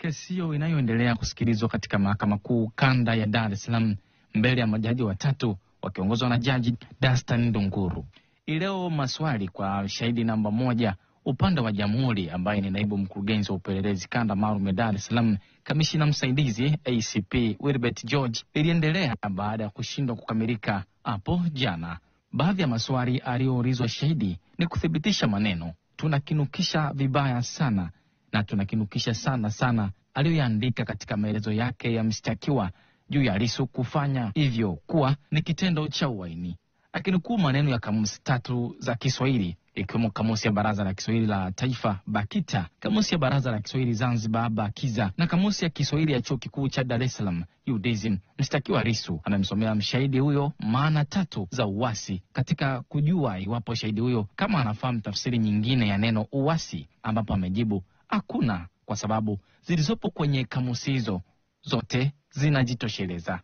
Kesi hiyo inayoendelea kusikilizwa katika mahakama kuu kanda ya Dar es Salaam mbele ya majaji watatu wakiongozwa na Jaji Dastan Ndunguru. Leo maswali kwa shahidi namba 1 upande wa jamhuri ambaye ni naibu mkurugenzi wa upelelezi kanda maalum ya Dar es Salaam, kamishina msaidizi ACP Wilbert George, iliendelea baada ya kushindwa kukamilika hapo jana. Baadhi ya maswali aliyoulizwa shahidi ni kuthibitisha maneno tunakinukisha vibaya sana na tunakinukisha sana aliyoandika katika maelezo yake ya mshtakiwa juu ya Lissu kufanya hivyo kuwa ni kitendo cha uhaini. Akinukuu maneno ya kamusi 3 za Kiswahili ikiwemo kamusi ya Baraza la Kiswahili la Taifa BAKITA, kamusi ya Baraza la Kiswahili Zanzibar BAKIZA na kamusi ya Kiswahili ya Chuo Kikuu cha Dar es Salaam UDSM. Mshtakiwa Lissu amemsomea mshahidi huyo maana 3 za uasi katika kujua iwapo shahidi huyo kama anafahamu tafsiri nyingine ya neno uasi, ambapo amejibu hakuna, kwa sababu zilizopo kwenye kamusi hizo zote zinajitosheleza.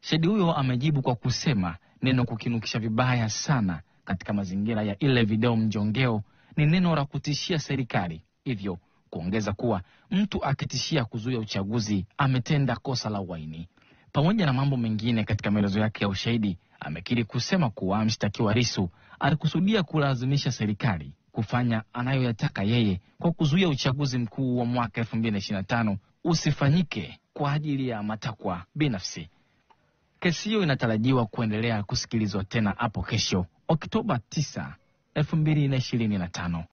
Shahidi huyo amejibu kwa kusema neno kukinukisha vibaya sana katika mazingira ya ile video mjongeo ni neno la kutishia serikali, hivyo kuongeza kuwa mtu akitishia kuzuia uchaguzi ametenda kosa la uhaini. Pamoja na mambo mengine katika maelezo yake ya ushahidi, amekiri kusema kuwa mshtakiwa Lissu alikusudia kulazimisha serikali kufanya anayoyataka yeye kwa kuzuia uchaguzi mkuu wa mwaka 2025 usifanyike kwa ajili ya matakwa binafsi. Kesi hiyo inatarajiwa kuendelea kusikilizwa tena hapo kesho, Oktoba 9, 2025.